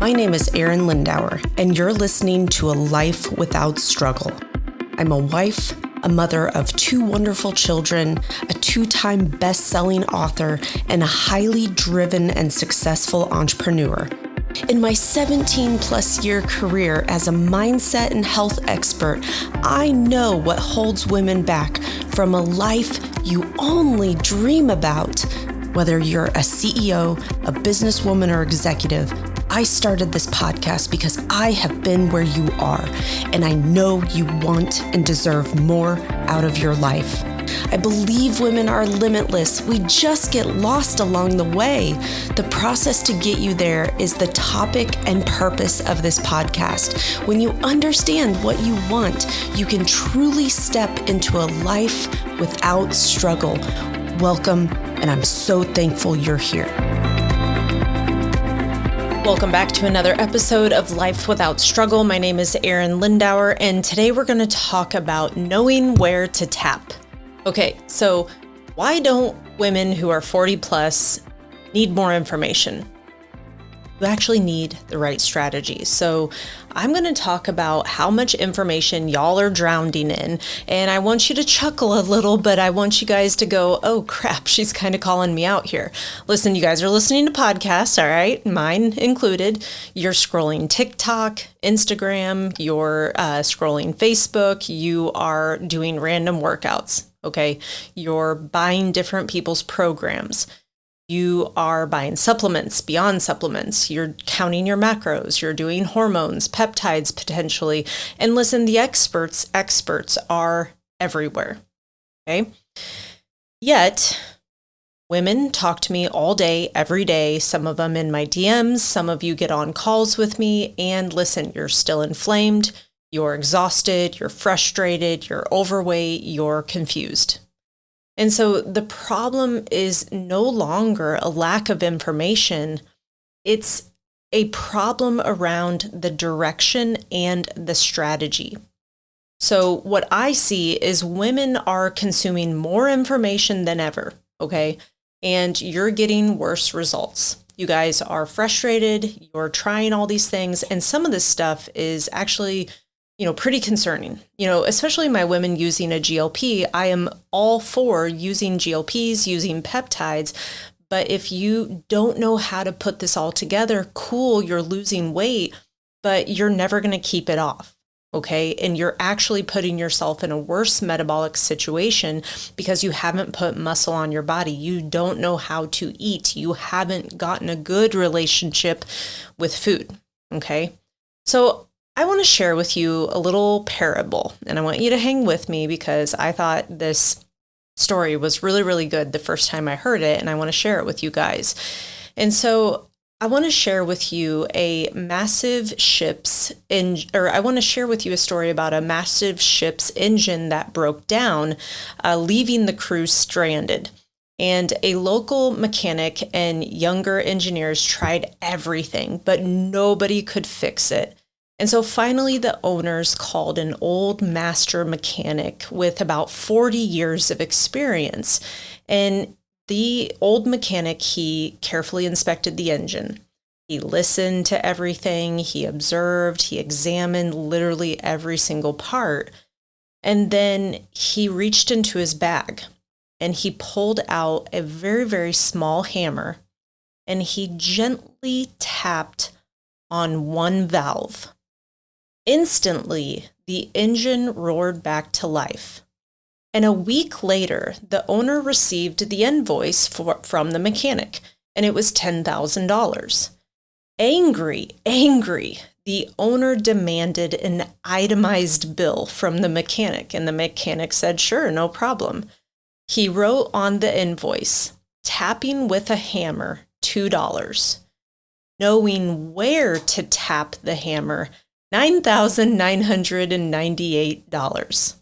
My name is Arin Lindauer, and you're listening to A Life Without Struggle. I'm a wife, a mother of 2 wonderful children, a 2-time best-selling author, and a highly driven and successful entrepreneur. In my 17-plus year career as a mindset and health expert, I know what holds women back from a life you only dream about. Whether you're a CEO, a businesswoman, or executive, I started this podcast because I have been where you are, and I know you want and deserve more out of your life. I believe women are limitless. We just get lost along the way. The process to get you there is the topic and purpose of this podcast. When you understand what you want, you can truly step into a life without struggle. Welcome, and I'm so thankful you're here. Welcome back to another episode of Life Without Struggle. My name is Arin Lindauer, and today we're going to talk about knowing where to tap. Okay, so why don't women who are 40 plus need more information? You actually need the right strategy. So I'm going to talk about how much information y'all are drowning in, and I want you to chuckle a little, but I want you guys to go, oh crap, she's kind of calling me out here. Listen, you guys are listening to podcasts, all right, mine included. You're scrolling TikTok, Instagram, you're scrolling Facebook, you are doing random workouts, okay? You're buying different people's programs. You are buying supplements, beyond supplements. You're counting your macros. You're doing hormones, peptides potentially. And listen, the experts are everywhere, okay? Yet, women talk to me all day, every day, some of them in my DMs, some of you get on calls with me, and listen, you're still inflamed, you're exhausted, you're frustrated, you're overweight, you're confused. And so the problem is no longer a lack of information. It's a problem around the direction and the strategy. So what I see is women are consuming more information than ever, okay? And you're getting worse results. You guys are frustrated, you're trying all these things, and some of this stuff is actually pretty concerning, especially my women using a GLP. I am all for using GLPs, using peptides. But if you don't know how to put this all together, cool, you're losing weight, but you're never going to keep it off. Okay. And you're actually putting yourself in a worse metabolic situation because you haven't put muscle on your body. You don't know how to eat. You haven't gotten a good relationship with food. Okay. So I want to share with you a little parable, and I want you to hang with me because I thought this story was really, really good the first time I heard it, and I want to share it with you guys. And so I want to share with you I want to share with you a story about a massive ship's engine that broke down, leaving the crew stranded. And a local mechanic and younger engineers tried everything, but nobody could fix it. And so finally, the owners called an old master mechanic with about 40 years of experience. And the old mechanic, he carefully inspected the engine. He listened to everything. He observed. He examined literally every single part. And then he reached into his bag and he pulled out a very, very small hammer, and he gently tapped on one valve. Instantly, the engine roared back to life. And a week later, the owner received the invoice from the mechanic, and it was $10,000. Angry, the owner demanded an itemized bill from the mechanic, and the mechanic said, sure, no problem. He wrote on the invoice, tapping with a hammer, $2. Knowing where to tap the hammer, $9,998.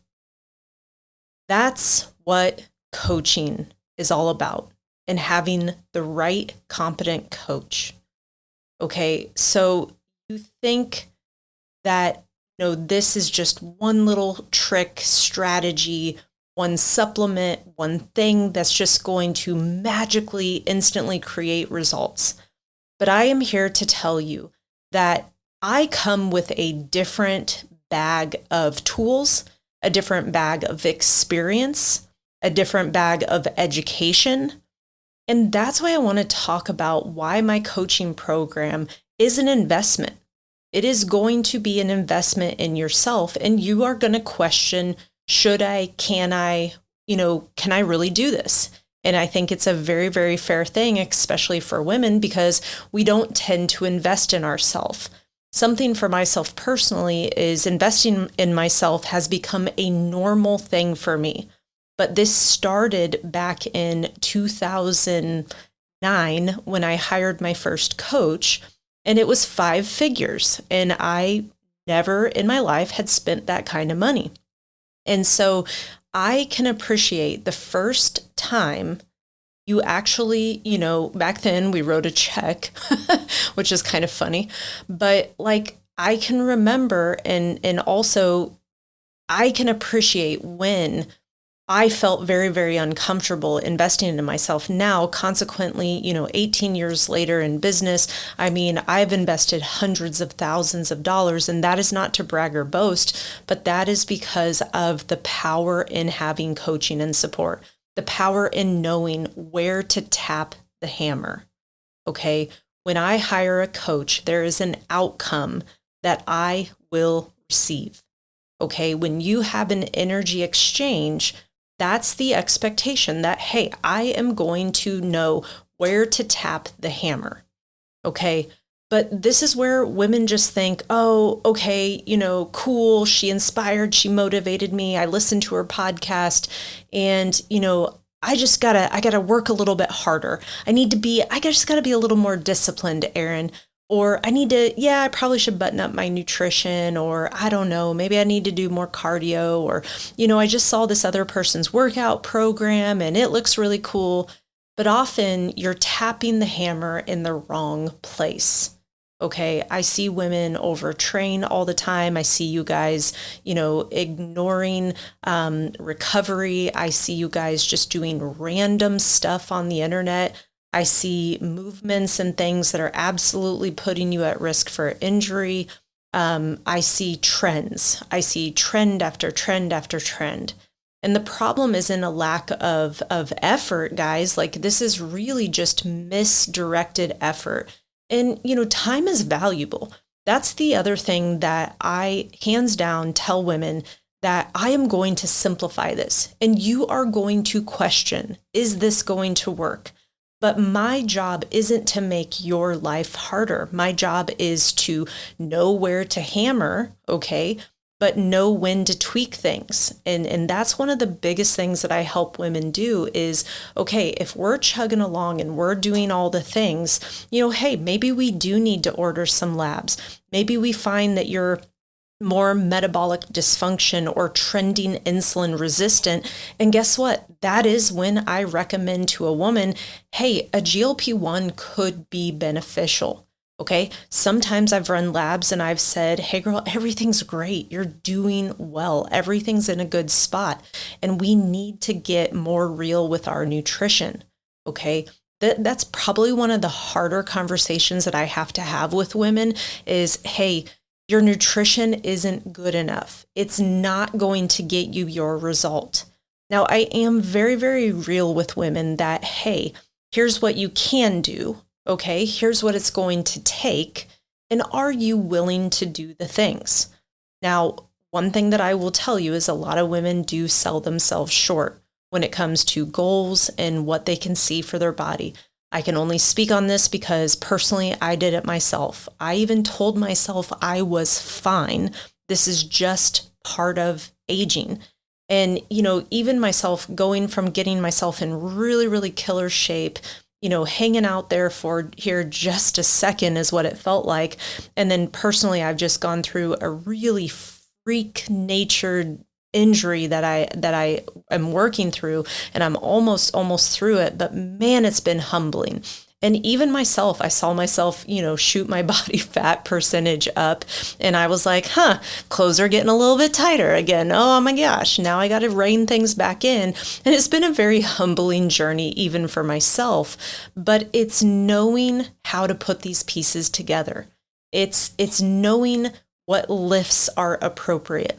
That's what coaching is all about, and having the right competent coach. Okay, so you think that, this is just one little trick, strategy, one supplement, one thing that's just going to magically, instantly create results. But I am here to tell you that I come with a different bag of tools, a different bag of experience, a different bag of education. And that's why I want to talk about why my coaching program is an investment. It is going to be an investment in yourself, and you are going to question, should I, can I, can I really do this? And I think it's a very, very fair thing, especially for women, because we don't tend to invest in ourselves. Something for myself personally is investing in myself has become a normal thing for me. But this started back in 2009 when I hired my first coach, and it was 5 figures. And I never in my life had spent that kind of money. And so I can appreciate the first time you actually, back then we wrote a check, which is kind of funny, but like I can remember and also I can appreciate when I felt very, very uncomfortable investing into myself. Now, consequently, 18 years later in business, I've invested hundreds of thousands of dollars, and that is not to brag or boast, but that is because of the power in having coaching and support, the power in knowing where to tap the hammer. Okay. When I hire a coach, there is an outcome that I will receive. Okay. When you have an energy exchange, that's the expectation that, hey, I am going to know where to tap the hammer. Okay. But this is where women just think, oh, okay, cool. She inspired, she motivated me. I listened to her podcast and, I gotta work a little bit harder. I just gotta be a little more disciplined, Arin. Or I probably should button up my nutrition, or I don't know, maybe I need to do more cardio, or, I just saw this other person's workout program and it looks really cool. But often you're tapping the hammer in the wrong place. Okay. I see women overtrain all the time. I see you guys, ignoring recovery. I see you guys just doing random stuff on the internet. I see movements and things that are absolutely putting you at risk for injury. I see trends. I see trend after trend after trend. And the problem isn't a lack of effort, guys. Like, this is really just misdirected effort. And, time is valuable. That's the other thing that I hands down tell women, that I am going to simplify this and you are going to question, is this going to work? But my job isn't to make your life harder. My job is to know where to hammer, okay, but know when to tweak things. And that's one of the biggest things that I help women do is, okay, if we're chugging along and we're doing all the things, hey, maybe we do need to order some labs. Maybe we find that you're more metabolic dysfunction or trending insulin resistant. And guess what? That is when I recommend to a woman, hey, a GLP-1 could be beneficial. Okay. Sometimes I've run labs and I've said, hey girl, everything's great. You're doing well. Everything's in a good spot. And we need to get more real with our nutrition. Okay. That's probably one of the harder conversations that I have to have with women is, hey, your nutrition isn't good enough. It's not going to get you your result. Now, I am very, very real with women that, hey, here's what you can do. Okay, here's what it's going to take. And are you willing to do the things? Now, one thing that I will tell you is a lot of women do sell themselves short when it comes to goals and what they can see for their body. I can only speak on this because personally, I did it myself. I even told myself I was fine. This is just part of aging. And, even myself going from getting myself in really, really killer shape, hanging out there for here just a second is what it felt like. And then personally, I've just gone through a really freak-natured injury that I am working through, and I'm almost through it. But man, it's been humbling. And even myself, I saw myself, shoot my body fat percentage up. And I was like, clothes are getting a little bit tighter again. Oh my gosh, now I got to rein things back in. And it's been a very humbling journey, even for myself. But it's knowing how to put these pieces together. It's knowing what lifts are appropriate.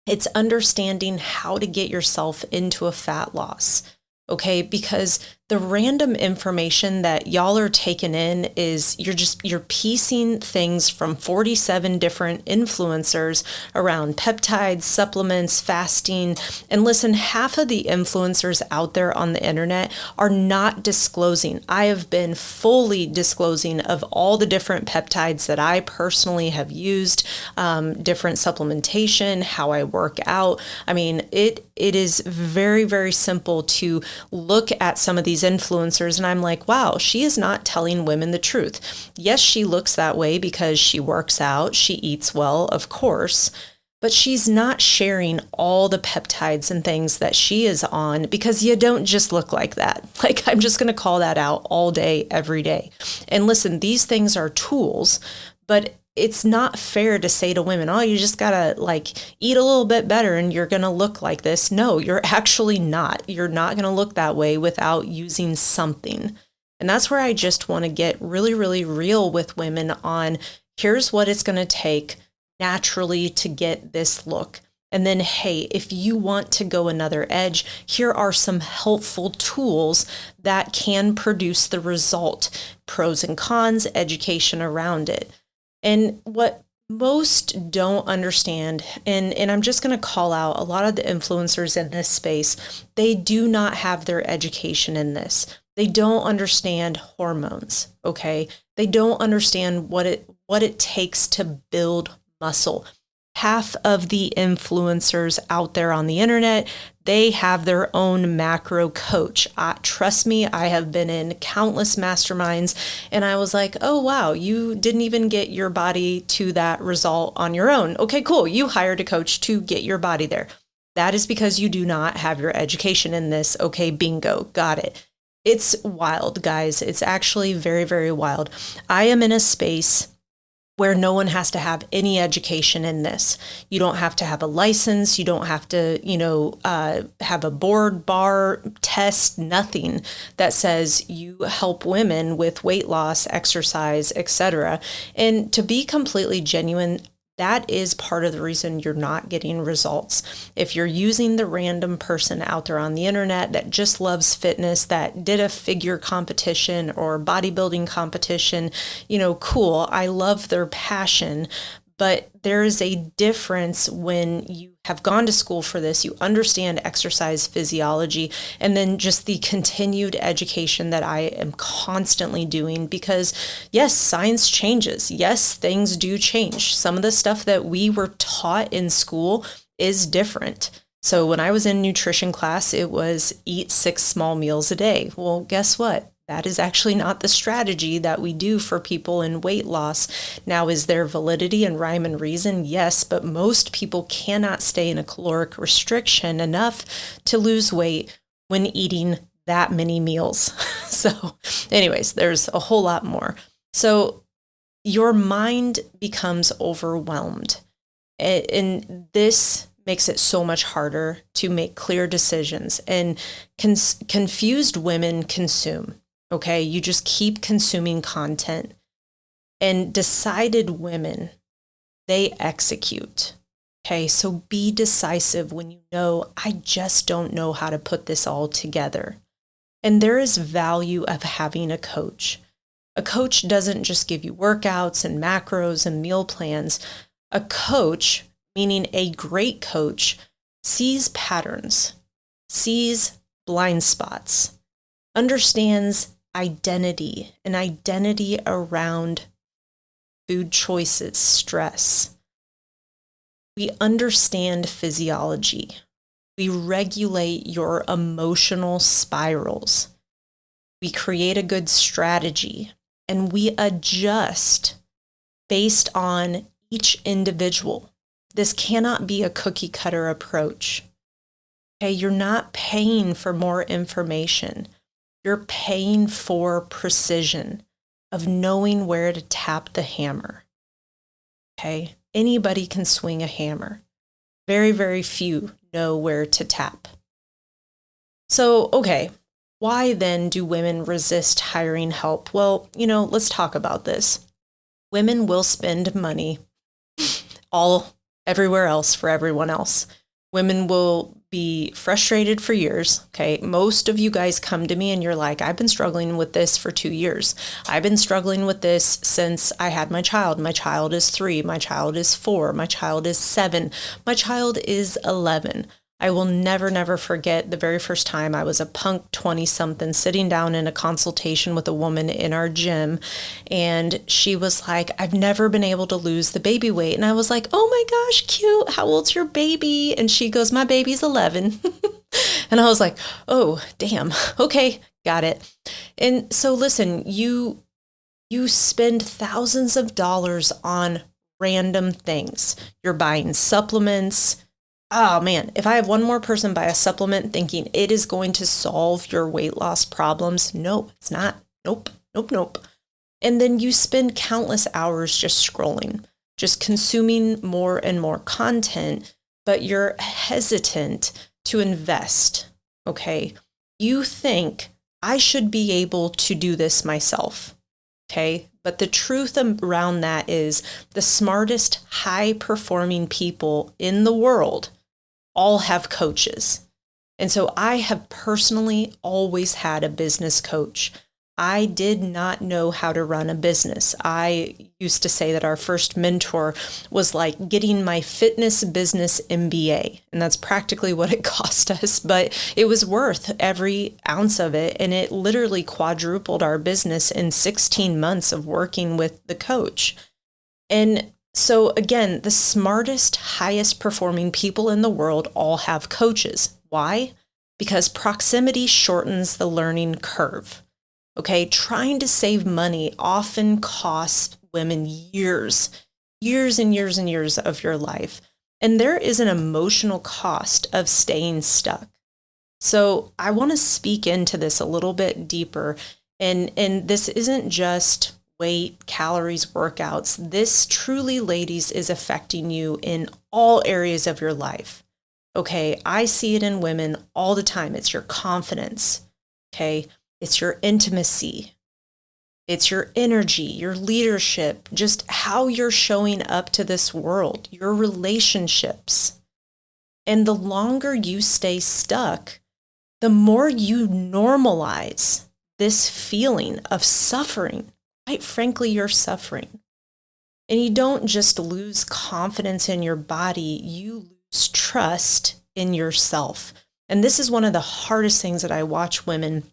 It's understanding how to get yourself into a fat loss. Okay, because the random information that y'all are taking in is you're piecing things from 47 different influencers around peptides, supplements, fasting. And listen, half of the influencers out there on the internet are not disclosing. I have been fully disclosing of all the different peptides that I personally have used, different supplementation, how I work out. I mean, it is very, very simple to look at some of these influencers and I'm like, wow, she is not telling women the truth. Yes, she looks that way because she works out, she eats well, of course, but she's not sharing all the peptides and things that she is on because you don't just look like that. Like, I'm just going to call that out all day, every day. And listen, these things are tools, but it's not fair to say to women, oh, you just gotta like eat a little bit better and you're gonna look like this. No, you're actually not. You're not gonna look that way without using something. And that's where I just want to get really, really real with women on here's what it's gonna take naturally to get this look. And then, hey, if you want to go another edge, here are some helpful tools that can produce the result. Pros and cons, education around it. And what most don't understand, and I'm just going to call out a lot of the influencers in this space, they do not have their education in this. They don't understand hormones, okay? They don't understand what it takes to build muscle. Half of the influencers out there on the internet, they have their own macro coach. Trust me, I have been in countless masterminds and I was like, oh, wow, you didn't even get your body to that result on your own. Okay, cool. You hired a coach to get your body there. That is because you do not have your education in this. Okay, bingo, got it. It's wild, guys. It's actually very, very wild. I am in a space where no one has to have any education in this. You don't have to have a license. You don't have to, have a board, bar, test, nothing that says you help women with weight loss, exercise, etc. And to be completely genuine, that is part of the reason you're not getting results. If you're using the random person out there on the internet that just loves fitness, that did a figure competition or bodybuilding competition, cool. I love their passion, but there is a difference when you have gone to school for this, you understand exercise physiology, and then just the continued education that I am constantly doing because yes, science changes. Yes, things do change. Some of the stuff that we were taught in school is different. So when I was in nutrition class, it was eat 6 small meals a day. Well, guess what? That is actually not the strategy that we do for people in weight loss. Now, is there validity and rhyme and reason? Yes, but most people cannot stay in a caloric restriction enough to lose weight when eating that many meals. So anyways, there's a whole lot more. So your mind becomes overwhelmed. And this makes it so much harder to make clear decisions. And confused women consume. Okay, you just keep consuming content. And decided women, they execute. Okay, so be decisive when you know, I just don't know how to put this all together. And there is value of having a coach. A coach doesn't just give you workouts and macros and meal plans. A coach, meaning a great coach, sees patterns, sees blind spots, understands identity and identity around food choices, stress. We understand physiology. We regulate your emotional spirals. We create a good strategy and we adjust based on each individual. This cannot be a cookie cutter approach. Okay, you're not paying for more information. You're paying for precision of knowing where to tap the hammer. Okay, anybody can swing a hammer. Very, very few know where to tap. So, okay, why then do women resist hiring help? Well, let's talk about this. Women will spend money all everywhere else for everyone else. Women will be frustrated for years. Okay. Most of you guys come to me and you're like, I've been struggling with this for 2 years. I've been struggling with this since I had my child. My child is 3. My child is 4. My child is 7. My child is 11. I will never, never forget the very first time I was a punk 20-something sitting down in a consultation with a woman in our gym. And she was like, I've never been able to lose the baby weight. And I was like, oh my gosh, cute. How old's your baby? And she goes, my baby's 11. And I was like, oh, damn. Okay, got it. And so listen, you spend thousands of dollars on random things. You're buying supplements. Oh man, if I have one more person buy a supplement thinking it is going to solve your weight loss problems, no, it's not. Nope, nope, nope. And then you spend countless hours just scrolling, just consuming more and more content, but you're hesitant to invest, okay? You think I should be able to do this myself, okay? But the truth around that is the smartest, high-performing people in the world all have coaches. And so I have personally always had a business coach. I did not know how to run a business. I used to say that our first mentor was like getting my fitness business MBA. And that's practically what it cost us, but it was worth every ounce of it. And it literally quadrupled our business in 16 months of working with the coach. And so again, the smartest, highest performing people in the world all have coaches. Why? Because proximity shortens the learning curve. Okay, trying to save money often costs women years and years and years of your life. And there is an emotional cost of staying stuck. So I want to speak into this a little bit deeper. And this isn't just weight, calories, workouts. This truly, ladies, is affecting you in all areas of your life. Okay, I see it in women all the time. It's your confidence. Okay, it's your intimacy. It's your energy, your leadership, just how you're showing up to this world, your relationships. And the longer you stay stuck, the more you normalize this feeling of suffering. Quite frankly, you're suffering. And you don't just lose confidence in your body, you lose trust in yourself. And this is one of the hardest things that I watch women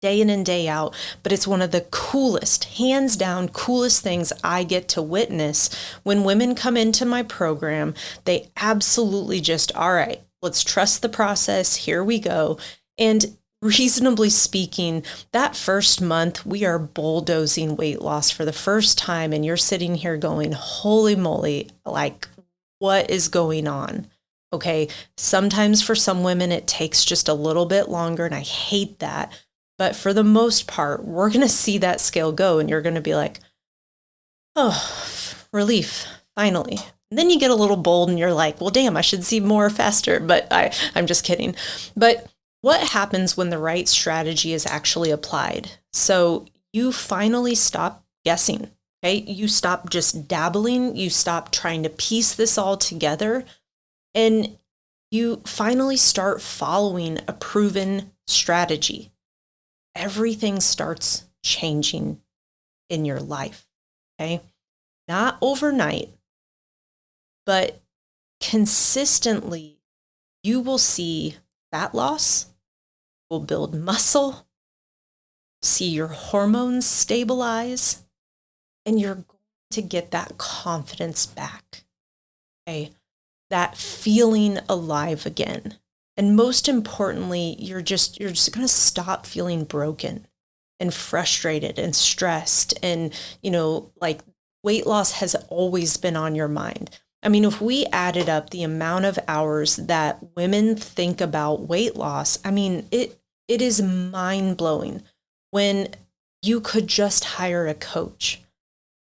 day in and day out, but it's one of the coolest, hands down, coolest things I get to witness when women come into my program. They absolutely just, all right, let's trust the process. Here we go. And reasonably speaking, that first month, we are bulldozing weight loss for the first time. And you're sitting here going, holy moly, like, what is going on? Okay. Sometimes for some women, it takes just a little bit longer. And I hate that. But for the most part, we're going to see that scale go. And you're going to be like, oh, relief, finally. And then you get a little bold and you're like, well, damn, I should see more faster. But I'm just kidding. But what happens when the right strategy is actually applied? So you finally stop guessing, okay? You stop just dabbling. You stop trying to piece this all together. And you finally start following a proven strategy. Everything starts changing in your life, okay? Not overnight, but consistently, you will see fat loss, will build muscle, see your hormones stabilize, and you're going to get that confidence back, okay? That feeling alive again. And most importantly, you're just going to stop feeling broken and frustrated and stressed. And, like weight loss has always been on your mind. I mean, if we added up the amount of hours that women think about weight loss, I mean, it is mind-blowing when you could just hire a coach.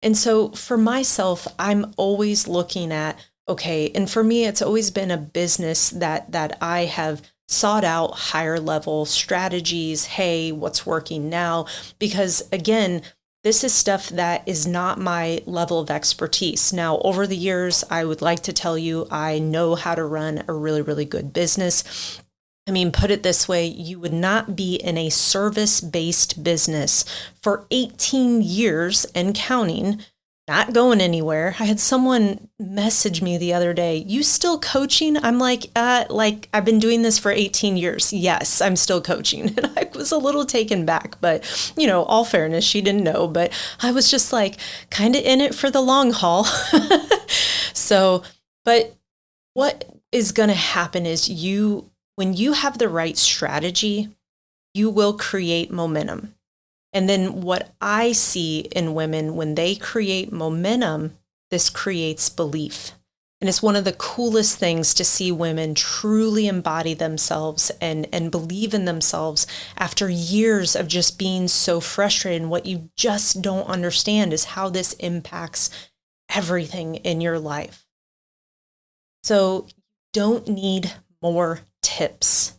And so for myself, I'm always looking at, okay, and for me, it's always been a business that I have sought out higher level strategies. Hey, what's working now? Because again, this is stuff that is not my level of expertise. Now, over the years, I would like to tell you I know how to run a really, really good business. I mean, put it this way, you would not be in a service-based business for 18 years and counting, not going anywhere. I had someone message me the other day, "You still coaching?" I'm like, I've been doing this for 18 years. Yes, I'm still coaching. And I was a little taken back, but all fairness, she didn't know, but I was just like kind of in it for the long haul. So, but what is going to happen is when you have the right strategy, you will create momentum. And then what I see in women, when they create momentum, this creates belief. And it's one of the coolest things to see women truly embody themselves and believe in themselves after years of just being so frustrated. And what you just don't understand is how this impacts everything in your life. So you don't need more tips.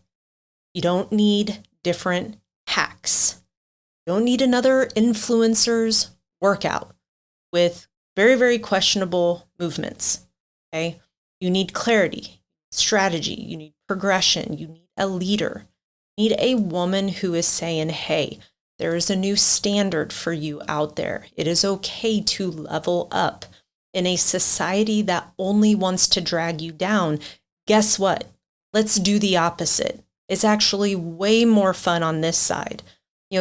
You don't need different hacks. You don't need another influencer's workout with very, very questionable movements. Okay. You need clarity, strategy, you need progression, you need a leader, you need a woman who is saying, hey, there is a new standard for you out there. It is okay to level up. In a society that only wants to drag you down, guess what? Let's do the opposite. It's actually way more fun on this side.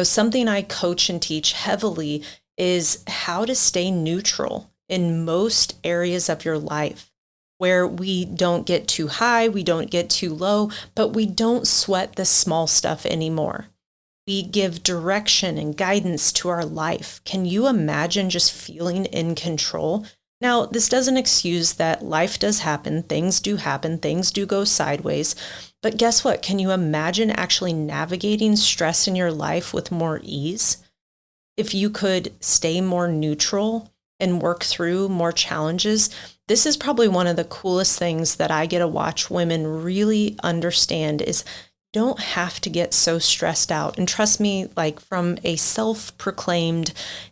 Something I coach and teach heavily is how to stay neutral in most areas of your life, where we don't get too high, we don't get too low, but we don't sweat the small stuff anymore. We give direction and guidance to our life. Can you imagine just feeling in control? Now, this doesn't excuse that life does happen, things do go sideways. But guess what? Can you imagine actually navigating stress in your life with more ease? If you could stay more neutral and work through more challenges, this is probably one of the coolest things that I get to watch women really understand is don't have to get so stressed out. And trust me, like from a self-proclaimed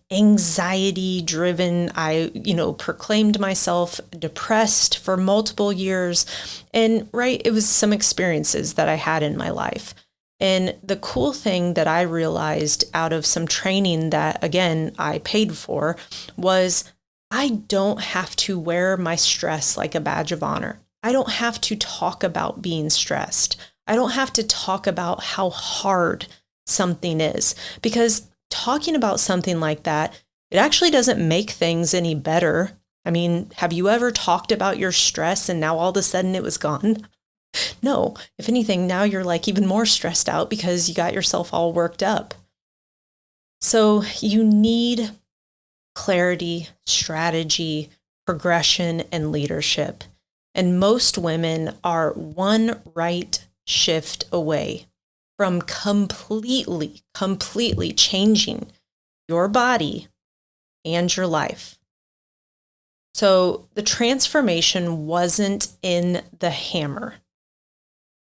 anxiety-driven, I proclaimed myself depressed for multiple years. And it was some experiences that I had in my life. And the cool thing that I realized out of some training that, again, I paid for was I don't have to wear my stress like a badge of honor. I don't have to talk about being stressed. I don't have to talk about how hard something is, because talking about something like that, it actually doesn't make things any better. I mean, have you ever talked about your stress and now all of a sudden it was gone? No. If anything, now you're like even more stressed out because you got yourself all worked up. So you need clarity, strategy, progression, and leadership. And most women are one right shift away from completely changing your body and your life. So the transformation wasn't in the hammer.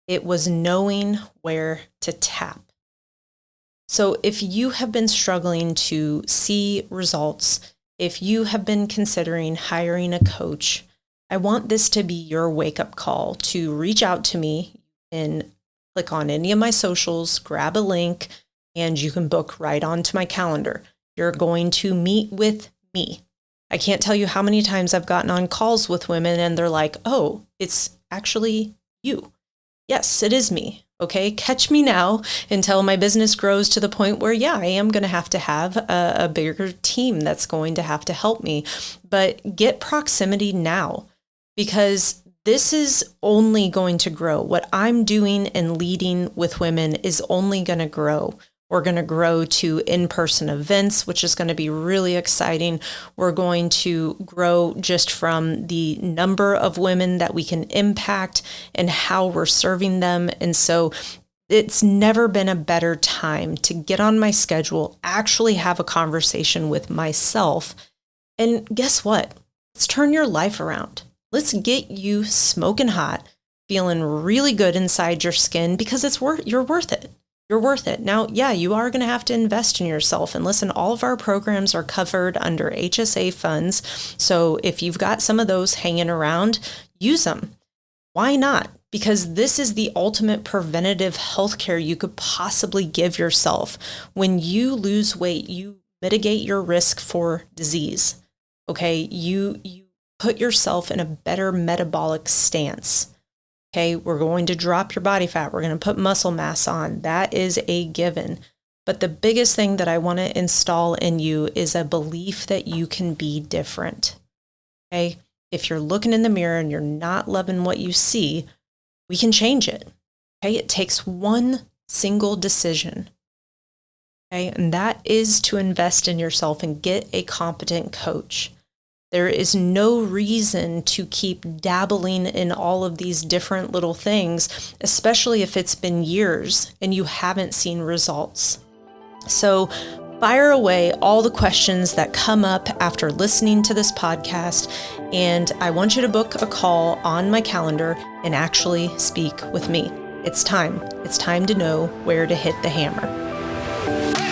It was knowing where to tap. So if you have been struggling to see results, if you have been considering hiring a coach, I want this to be your wake-up call to reach out to me and click on any of my socials, grab a link, and you can book right onto my calendar. You're going to meet with me. I can't tell you how many times I've gotten on calls with women and they're like, oh, it's actually you. Yes, it is me. Okay, catch me now until my business grows to the point where, I am going to have a bigger team that's going to have to help me. But get proximity now, because this is only going to grow. What I'm doing and leading with women is only going to grow. We're going to grow to in-person events, which is going to be really exciting. We're going to grow just from the number of women that we can impact and how we're serving them. And so it's never been a better time to get on my schedule, actually have a conversation with myself. And guess what? Let's turn your life around. Let's get you smoking hot, feeling really good inside your skin, because you're worth it. you're worth it. Now, yeah, you are going to have to invest in yourself. And listen, all of our programs are covered under HSA funds. So if you've got some of those hanging around, use them. Why not? Because this is the ultimate preventative healthcare you could possibly give yourself. When you lose weight, you mitigate your risk for disease. Okay, you put yourself in a better metabolic stance. Okay, we're going to drop your body fat. We're going to put muscle mass on. That is a given. But the biggest thing that I want to install in you is a belief that you can be different. Okay, if you're looking in the mirror and you're not loving what you see, we can change it. Okay, it takes one single decision. Okay, and that is to invest in yourself and get a competent coach. There is no reason to keep dabbling in all of these different little things, especially if it's been years and you haven't seen results. So fire away all the questions that come up after listening to this podcast, and I want you to book a call on my calendar and actually speak with me. It's time. It's time to know where to hit the hammer.